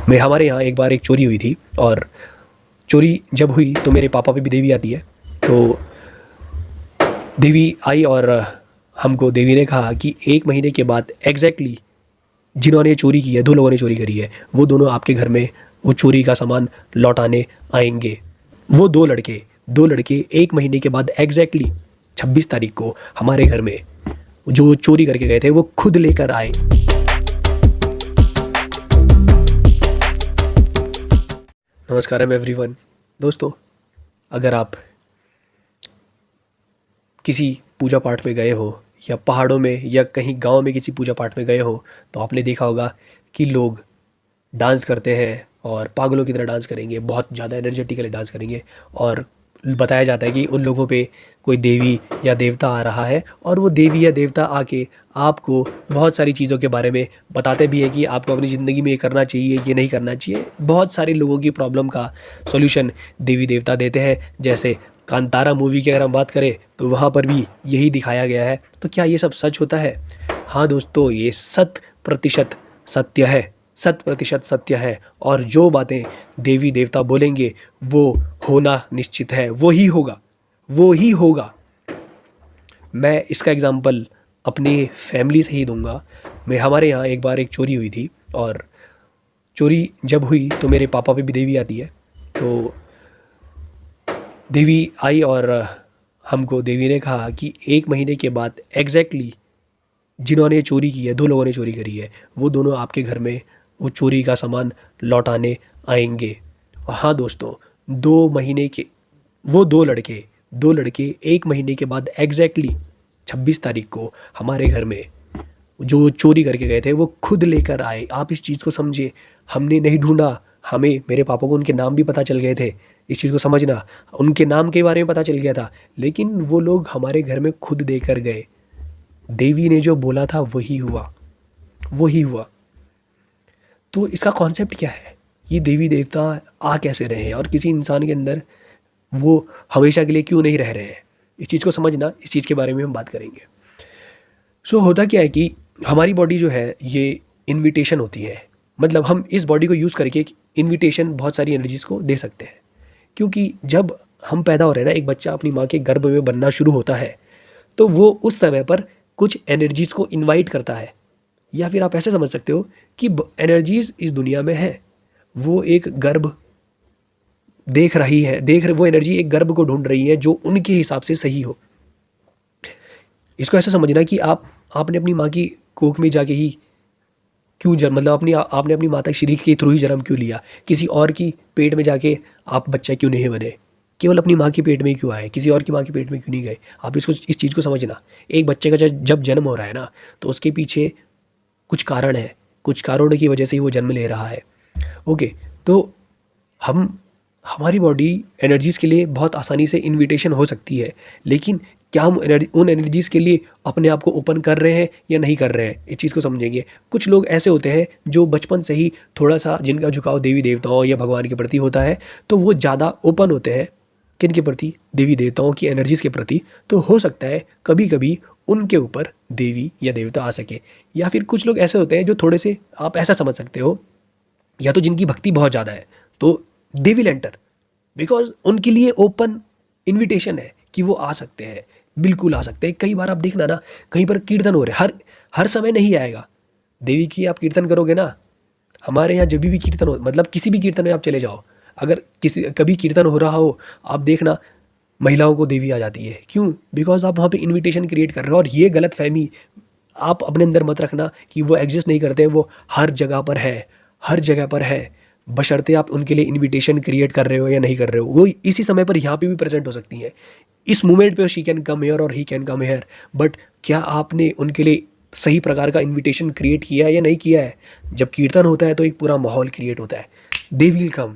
मैं हमारे यहाँ एक बार एक चोरी हुई थी, और चोरी जब हुई तो मेरे पापा पे भी देवी आती है। तो देवी आई और हमको देवी ने कहा कि 1 महीने के बाद एग्जैक्टली जिन्होंने चोरी की है, 2 लोगों ने चोरी करी है, वो दोनों आपके घर में वो चोरी का सामान लौटाने आएंगे। वो 2 लड़के 1 महीने के बाद एग्जैक्टली 26 तारीख को हमारे घर में जो चोरी करके गए थे वो खुद लेकर आए। नमस्कार एवरीवन। दोस्तों, अगर आप किसी पूजा पाठ में गए हो या पहाड़ों में या कहीं गांव में किसी पूजा पाठ में गए हो तो आपने देखा होगा कि लोग डांस करते हैं और पागलों की तरह डांस करेंगे, बहुत ज़्यादा एनर्जेटिकली डांस करेंगे, और बताया जाता है कि उन लोगों पे कोई देवी या देवता आ रहा है, और वो देवी या देवता आके आपको बहुत सारी चीज़ों के बारे में बताते भी है कि आपको अपनी ज़िंदगी में ये करना चाहिए, ये नहीं करना चाहिए। बहुत सारे लोगों की प्रॉब्लम का सॉल्यूशन देवी देवता देते हैं। जैसे कांतारा मूवी की अगर हम बात करें तो वहाँ पर भी यही दिखाया गया है। तो क्या ये सब सच होता है? हाँ दोस्तों, ये 100% सत्य है, 100% सत्य है। और जो बातें देवी देवता बोलेंगे वो होना निश्चित है, वो ही होगा, वो ही होगा। मैं इसका एग्जांपल अपनी फैमिली से ही दूंगा। मैं हमारे यहाँ एक बार एक चोरी हुई थी, और चोरी जब हुई तो मेरे पापा पे भी देवी आती है। तो देवी आई और हमको देवी ने कहा कि 1 महीने के बाद एग्जैक्टली जिन्होंने चोरी की है, 2 लोगों ने चोरी करी है, वो दोनों आपके घर में वो चोरी का सामान लौटाने आएंगे। और हाँ दोस्तों, 2 महीने के वो 2 लड़के 1 महीने के बाद एग्जैक्टली 26 तारीख को हमारे घर में जो चोरी करके गए थे वो खुद लेकर आए। आप इस चीज़ को समझिए, हमने नहीं ढूंढा, हमें मेरे पापा को उनके नाम भी पता चल गए थे। इस चीज़ को समझना, उनके नाम के बारे में पता चल गया था, लेकिन वो लोग हमारे घर में खुद देकर गए। देवी ने जो बोला था वही हुआ, वही हुआ। तो इसका कॉन्सेप्ट क्या है? ये देवी देवता आ कैसे रहे हैं और किसी इंसान के अंदर वो हमेशा के लिए क्यों नहीं रह रहे हैं? इस चीज़ को समझना, इस चीज़ के बारे में हम बात करेंगे। होता क्या है कि हमारी बॉडी जो है ये इनविटेशन होती है। मतलब हम इस बॉडी को यूज़ करके इनविटेशन बहुत सारी एनर्जीज़ को दे सकते हैं। क्योंकि जब हम पैदा हो रहे हैं ना, एक बच्चा अपनी माँ के गर्भ में बनना शुरू होता है, तो वो उस समय पर कुछ एनर्जीज़ को इनवाइट करता है। या फिर आप ऐसे समझ सकते हो कि एनर्जीज़ इस दुनिया में है, वो एक गर्भ देख रही है, वो एनर्जी एक गर्भ को ढूंढ रही है जो उनके हिसाब से सही हो। इसको ऐसा समझना कि आपने अपनी माँ की कोख में जाके ही क्यों जन्म, मतलब आपने अपनी माता श्री के थ्रू ही जन्म क्यों लिया? किसी और की पेट में जाके आप बच्चा क्यों नहीं बने? केवल अपनी माँ की पेट में ही क्यों आए? किसी और की माँ की पेट में क्यों नहीं गए? आप इस चीज़ को समझना। एक बच्चे का जब जन्म हो रहा है ना, तो उसके पीछे कुछ कारण है, कुछ कारणों की वजह से ही वो जन्म ले रहा है। ओके, तो हमारी बॉडी एनर्जीज़ के लिए बहुत आसानी से इनविटेशन हो सकती है, लेकिन क्या हम उन एनर्जीज़ के लिए अपने आप को ओपन कर रहे हैं या नहीं कर रहे हैं? इस चीज़ को समझेंगे। कुछ लोग ऐसे होते हैं जो बचपन से ही थोड़ा सा जिनका झुकाव देवी देवताओं या भगवान के प्रति होता है, तो वो ज़्यादा ओपन होते हैं। किन के प्रति? देवी देवताओं की एनर्जीज़ के प्रति। तो हो सकता है कभी कभी उनके ऊपर देवी या देवता आ सके। या फिर कुछ लोग ऐसे होते हैं जो थोड़े से, आप ऐसा समझ सकते हो, या तो जिनकी भक्ति बहुत ज़्यादा है, तो दे विल एंटर, बिकॉज उनके लिए ओपन इनविटेशन है कि वो आ सकते हैं, बिल्कुल आ सकते हैं। कई बार आप देखना ना, कहीं पर कीर्तन हो रहे, हर समय नहीं आएगा। देवी की आप कीर्तन करोगे ना, हमारे यहाँ जब भी कीर्तन हो, मतलब किसी भी कीर्तन में आप चले जाओ, अगर कभी कीर्तन हो रहा हो, आप देखना महिलाओं को देवी आ जाती है। क्यों? बिकॉज आप वहाँ पे इनविटेशन क्रिएट कर रहे हो। और ये गलत फहमी आप अपने अंदर मत रखना कि वो एग्जिस्ट नहीं करते हैं, वो हर जगह पर है, हर जगह पर है। बशर्ते आप उनके लिए इनविटेशन क्रिएट कर रहे हो या नहीं कर रहे हो, वो इसी समय पर यहाँ पे भी प्रेजेंट हो सकती हैं। इस मोमेंट पे शी कैन कम हेयर और he can come here, but क्या आपने उनके लिए सही प्रकार का इनविटेशन क्रिएट किया है या नहीं किया है? जब कीर्तन होता है तो एक पूरा माहौल क्रिएट होता है, दे विल कम।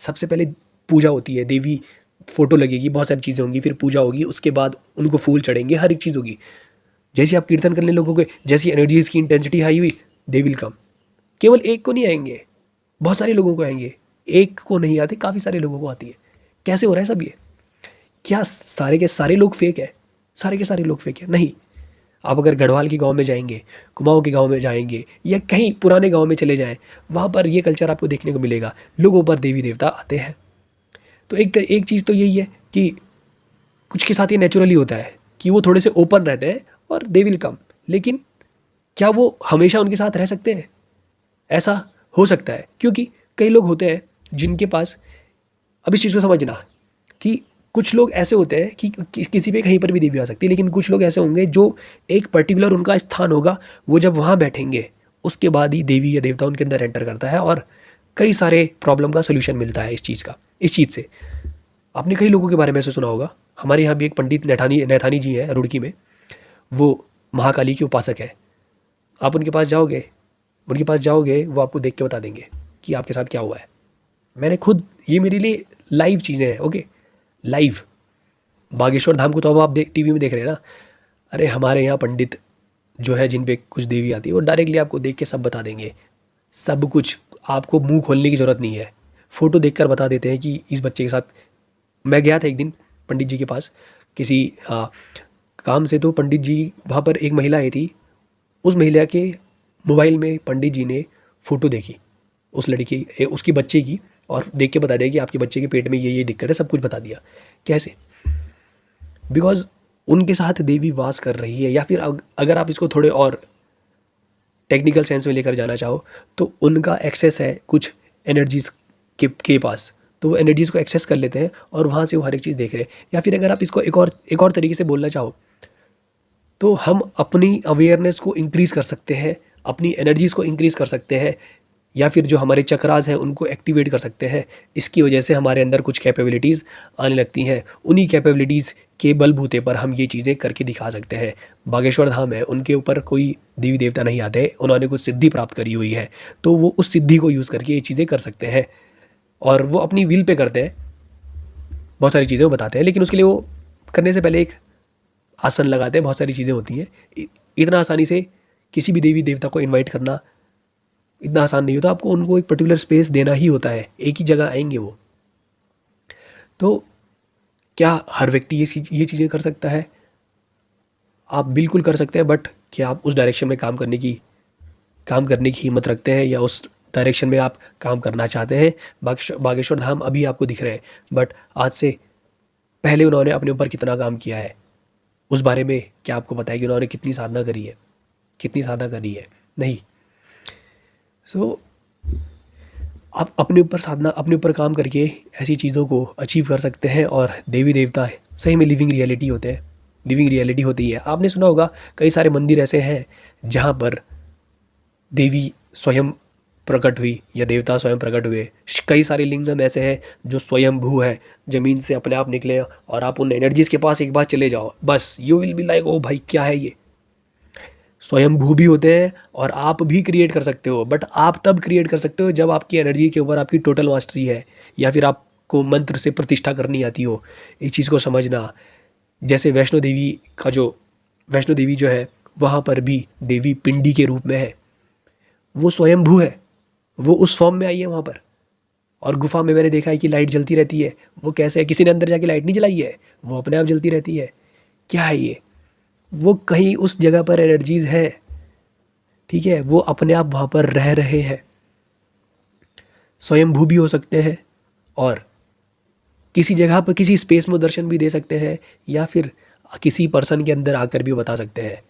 सबसे पहले पूजा होती है, देवी फोटो लगेगी, बहुत सारी चीज़ें होंगी, फिर पूजा होगी, उसके बाद उनको फूल चढ़ेंगे, हर एक चीज़ होगी। जैसे आप कीर्तन करने लोगों के, जैसी एनर्जीज की इंटेंसिटी हाई हुई, दे विल कम। केवल एक को नहीं आएंगे, बहुत सारे लोगों को आएंगे। एक को नहीं आते, काफ़ी सारे लोगों को आती है। कैसे हो रहा है सब ये? क्या सारे के सारे लोग फेक है? सारे के सारे लोग फेक है? नहीं। आप अगर गढ़वाल के गांव में जाएंगे, कुमाऊं के गांव में जाएंगे, या कहीं पुराने गांव में चले जाएं, वहाँ पर ये कल्चर आपको देखने को मिलेगा, लोगों पर देवी देवता आते हैं। तो एक चीज़ तो यही है कि कुछ के साथ ये नेचुरली होता है कि वो थोड़े से ओपन रहते हैं और दे विल कम, लेकिन क्या वो हमेशा उनके साथ रह सकते हैं? ऐसा हो सकता है, क्योंकि कई लोग होते हैं जिनके पास, अब इस चीज़ को समझना कि कुछ लोग ऐसे होते हैं कि किसी पे कहीं पर भी देवी आ सकती है, लेकिन कुछ लोग ऐसे होंगे जो एक पर्टिकुलर उनका स्थान होगा, वो जब वहाँ बैठेंगे उसके बाद ही देवी या देवता उनके अंदर एंटर करता है और कई सारे प्रॉब्लम का सोल्यूशन मिलता है इस चीज़ से। आपने कई लोगों के बारे में ऐसे सुना होगा। हमारे यहाँ भी एक पंडित नैथानी जी हैं रुड़की में, वो महाकाली के उपासक है। आप उनके पास जाओगे वो आपको देख के बता देंगे कि आपके साथ क्या हुआ है। मैंने खुद, ये मेरे लिए लाइव चीज़ें हैं, ओके, लाइव। बागेश्वर धाम को तो अब आप टीवी में देख रहे हैं ना। अरे हमारे यहाँ पंडित जो है जिन पे कुछ देवी आती है, वो डायरेक्टली आपको देख के सब बता देंगे, सब कुछ। आपको मुंह खोलने की ज़रूरत नहीं है, फ़ोटो देखकर बता देते हैं कि इस बच्चे के साथ। मैं गया था एक दिन पंडित जी के पास किसी काम से, तो पंडित जी वहाँ पर, एक महिला आई थी, उस महिला के मोबाइल में पंडित जी ने फ़ोटो देखी उस लड़की, उसकी बच्चे की, और देख के बता दिया कि आपके बच्चे के पेट में ये दिक्कत है, सब कुछ बता दिया। कैसे? बिकॉज उनके साथ देवी वास कर रही है। या फिर अगर आप इसको थोड़े और टेक्निकल सेंस में लेकर जाना चाहो तो उनका एक्सेस है कुछ एनर्जीज के पास, तो वो एनर्जीज़ को एक्सेस कर लेते हैं और वहाँ से वो हर एक चीज़ देख रहे हैं। या फिर अगर आप इसको एक और तरीके से बोलना चाहो तो हम अपनी अवेयरनेस को इंक्रीज़ कर सकते हैं, अपनी एनर्जीज़ को इंक्रीज़ कर सकते हैं, या फिर जो हमारे चक्रास हैं उनको एक्टिवेट कर सकते हैं। इसकी वजह से हमारे अंदर कुछ कैपेबिलिटीज़ आने लगती हैं। उन्हीं कैपेबिलिटीज़ के बलबूते पर हम ये चीज़ें करके दिखा सकते हैं। बागेश्वर धाम है, उनके ऊपर कोई देवी देवता नहीं आते, उन्होंने कुछ सिद्धि प्राप्त करी हुई है, तो वो उस सिद्धि को यूज़ करके ये चीज़ें कर सकते हैं, और वो अपनी विल पे करते हैं। बहुत सारी चीज़ें वो बताते हैं, लेकिन उसके लिए वो करने से पहले एक आसन लगाते हैं, बहुत सारी चीज़ें होती हैं। इतना आसानी से किसी भी देवी देवता को इनवाइट करना इतना आसान नहीं होता। आपको उनको एक पर्टिकुलर स्पेस देना ही होता है, एक ही जगह आएंगे वो। तो क्या हर व्यक्ति ये चीज़ें कर सकता है? आप बिल्कुल कर सकते हैं, बट क्या आप उस डायरेक्शन में काम करने की हिम्मत रखते हैं, या उस डायरेक्शन में आप काम करना चाहते हैं? बागेश्वर धाम अभी आपको दिख रहे हैं, बट आज से पहले उन्होंने अपने ऊपर कितना काम किया है, उस बारे में क्या आपको पता है कि उन्होंने कितनी साधना करी है? नहीं। सो आप अपने ऊपर काम करके ऐसी चीज़ों को अचीव कर सकते हैं, और देवी देवता सही में लिविंग रियलिटी होती है। आपने सुना होगा कई सारे मंदिर ऐसे हैं जहाँ पर देवी स्वयं प्रकट हुई या देवता स्वयं प्रकट हुए। कई सारे लिंगम ऐसे हैं जो स्वयं भू है, ज़मीन से अपने आप निकले, और आप उन एनर्जीज़ के पास एक बार चले जाओ, बस यू विल बी लाइक, ओ भाई क्या है ये। स्वयं भू भी होते हैं और आप भी क्रिएट कर सकते हो, बट आप तब क्रिएट कर सकते हो जब आपकी एनर्जी के ऊपर आपकी टोटल मास्टरी है, या फिर आपको मंत्र से प्रतिष्ठा करनी आती हो। इस चीज़ को समझना। जैसे वैष्णो देवी जो है, वहाँ पर भी देवी पिंडी के रूप में है, वो स्वयं भू है, वो उस फॉर्म में आई है वहाँ पर। और गुफा में मैंने देखा है कि लाइट जलती रहती है। वो कैसे है? किसी ने अंदर जाके लाइट नहीं जलाई है, वो अपने आप जलती रहती है। क्या है ये? वो कहीं उस जगह पर एनर्जीज है, ठीक है, वो अपने आप वहाँ पर रह रहे हैं। स्वयंभू भी हो सकते हैं, और किसी जगह पर किसी स्पेस में दर्शन भी दे सकते हैं, या फिर किसी पर्सन के अंदर आकर भी बता सकते हैं।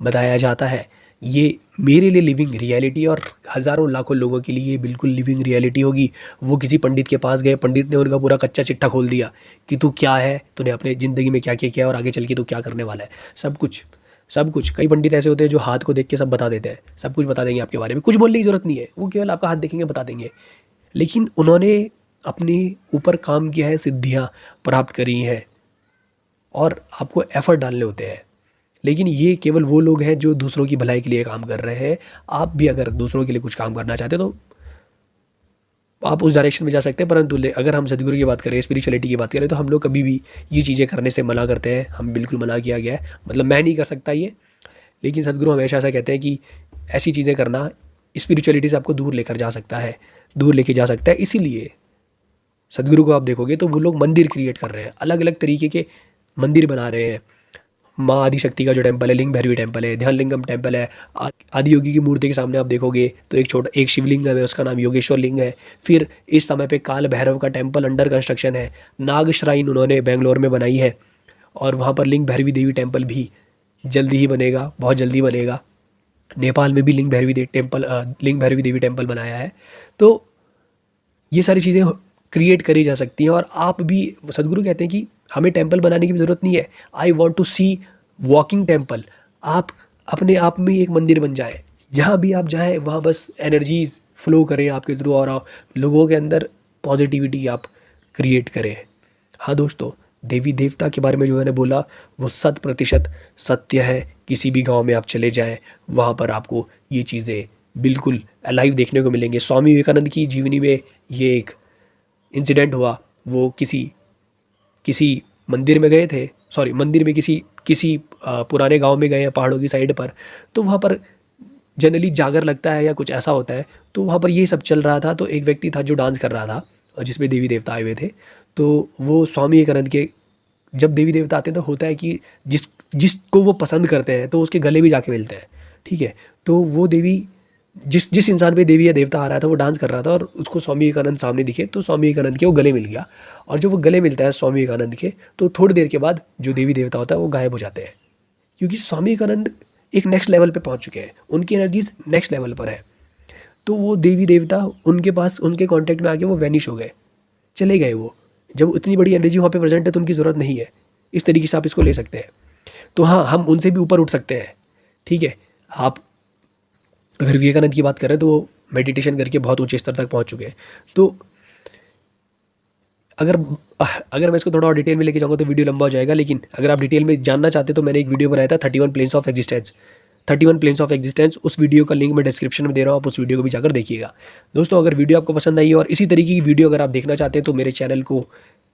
बताया जाता है ये मेरे लिए लिविंग रियलिटी, और हज़ारों लाखों लोगों के लिए ये बिल्कुल लिविंग रियलिटी होगी। वो किसी पंडित के पास गए, पंडित ने उनका पूरा कच्चा चिट्ठा खोल दिया कि तू क्या है, तूने अपने ज़िंदगी में क्या क्या किया और आगे चल के तू क्या करने वाला है, सब कुछ। कई पंडित ऐसे होते हैं जो हाथ को देख के सब बता देते हैं, सब कुछ बता देंगे आपके बारे में, कुछ बोलने की ज़रूरत नहीं है, वो केवल आपका हाथ देखेंगे, बता देंगे। लेकिन उन्होंने अपने ऊपर काम किया है, सिद्धियाँ प्राप्त करी हैं, और आपको एफर्ट डालने होते हैं। लेकिन ये केवल वो लोग हैं जो दूसरों की भलाई के लिए काम कर रहे हैं। आप भी अगर दूसरों के लिए कुछ काम करना चाहते हो तो आप उस डायरेक्शन में जा सकते हैं, परंतु अगर हम सदगुरु की बात करें, स्पिरिचुअलिटी की बात करें, तो हम लोग कभी भी ये चीज़ें करने से मना करते हैं। हम बिल्कुल मना किया गया है, मतलब मैं नहीं कर सकता ये, लेकिन सदगुरु हमेशा ऐसा कहते हैं कि ऐसी चीज़ें करना स्पिरिचुअलिटी से आपको दूर लेकर जा सकता है, दूर लेके जा सकता है। इसीलिए सदगुरु को आप देखोगे तो वो लोग मंदिर क्रिएट कर रहे हैं, अलग अलग तरीके के मंदिर बना रहे हैं। माँ आदिशक्ति का जो टेम्पल है, लिंग भैरवी टेम्पल है, ध्यान लिंगम टेम्पल है। आदि योगी की मूर्ति के सामने आप देखोगे तो एक शिवलिंग है, उसका नाम योगेश्वर लिंग है। फिर इस समय पे काल भैरव का टेम्पल अंडर कंस्ट्रक्शन है। नाग श्राइन उन्होंने बेंगलोर में बनाई है, और वहाँ पर लिंग भैरवी देवी टेम्पल भी जल्दी ही बनेगा, बहुत जल्दी बनेगा। नेपाल में भी लिंग भैरवी देवी टेम्पल बनाया है। तो ये सारी चीज़ें क्रिएट करी जा सकती हैं। और आप भी, सदगुरु कहते हैं कि हमें टेम्पल बनाने की ज़रूरत नहीं है, I want to see walking temple. आप अपने आप में एक मंदिर बन जाए, जहाँ भी आप जाएँ वहाँ बस एनर्जीज फ्लो करें आपके थ्रू, और आप लोगों के अंदर पॉजिटिविटी आप क्रिएट करें। हाँ दोस्तों, देवी देवता के बारे में जो मैंने बोला वो 100% सत्य है। किसी भी गांव में आप चले जाएं, वहाँ पर आपको ये चीज़ें बिल्कुल अलाइव देखने को मिलेंगे। स्वामी विवेकानंद की जीवनी में ये एक इंसिडेंट हुआ। वो किसी मंदिर में गए थे, मंदिर में किसी पुराने गांव में गए हैं पहाड़ों की साइड पर। तो वहाँ पर जनरली जागर लगता है या कुछ ऐसा होता है, तो वहाँ पर ये सब चल रहा था। तो एक व्यक्ति था जो डांस कर रहा था, और जिसमें देवी देवता आए हुए थे। तो वो स्वामी विवेकानंद के, जब देवी देवता आते हैं तो होता है कि जिसको वो पसंद करते हैं तो उसके गले भी जाके मिलते हैं, ठीक है। तो वो देवी, जिस इंसान पे देवी या देवता आ रहा था वो डांस कर रहा था, और उसको स्वामी विवेकानंद सामने दिखे, तो स्वामी विवेकानंद के वो गले मिल गया। और जब वो गले मिलता है स्वामी विवेकानंद के, तो थोड़ी देर के बाद जो देवी देवता होता है वो गायब हो जाते हैं, क्योंकि स्वामी विवेकानंद एक नेक्स्ट लेवल पे पहुंच चुके हैं, उनकी एनर्जीज नेक्स्ट लेवल पर है। तो वो देवी देवता उनके पास, उनके कांटेक्ट में आके वो वैनिश हो गए, चले गए। वो जब इतनी बड़ी एनर्जी वहाँ पे प्रेजेंट है तो उनकी ज़रूरत नहीं है। इस तरीके से आप इसको ले सकते हैं। तो हाँ, हम उनसे भी ऊपर उठ सकते हैं, ठीक है। आप अगर विवेकानंद की बात करें तो वो मेडिटेशन करके बहुत ऊंचे स्तर तक पहुँच चुके हैं। तो अगर मैं इसको थोड़ा और डिटेल में लेके जाऊँगा तो वीडियो लंबा हो जाएगा, लेकिन अगर आप डिटेल में जानना चाहते तो मैंने एक वीडियो बनाया था 31 प्लेन्स ऑफ एग्जिस्टेंस। उस वीडियो का लिंक मैं डिस्क्रिप्शन में दे रहा हूँ, आप उस वीडियो को भी जाकर देखिएगा। दोस्तों, अगर वीडियो आपको पसंद आई और इसी तरीके की वीडियो अगर आप देखना चाहते हैं तो मेरे चैनल को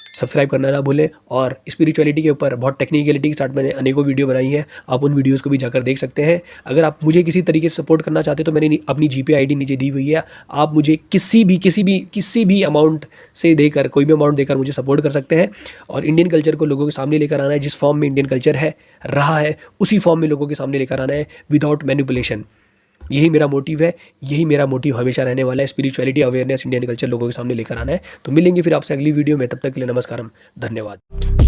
सब्सक्राइब करना ना भूलें। और स्पिरिचुअलिटी के ऊपर बहुत टेक्निकलिटी के साथ मैंने अनेकों वीडियो बनाई है, आप उन वीडियोस को भी जाकर देख सकते हैं। अगर आप मुझे किसी तरीके से सपोर्ट करना चाहते हैं तो मैंने अपनी जीपे आईडी नीचे दी हुई है, आप मुझे किसी भी अमाउंट से देकर, कोई भी अमाउंट देकर मुझे सपोर्ट कर सकते हैं। और इंडियन कल्चर को लोगों के सामने लेकर आना है, जिस फॉर्म में इंडियन कल्चर है रहा है उसी फॉर्म में लोगों के सामने लेकर आना है, विदाउट मैनिपुलेशन। यही मेरा मोटिव है, यही मेरा मोटिव हमेशा रहने वाला है। स्पिरिचुअलिटी, अवेयरनेस, इंडियन कल्चर लोगों के सामने लेकर आना है। तो मिलेंगे फिर आपसे अगली वीडियो में, तब तक के लिए नमस्कारम, धन्यवाद।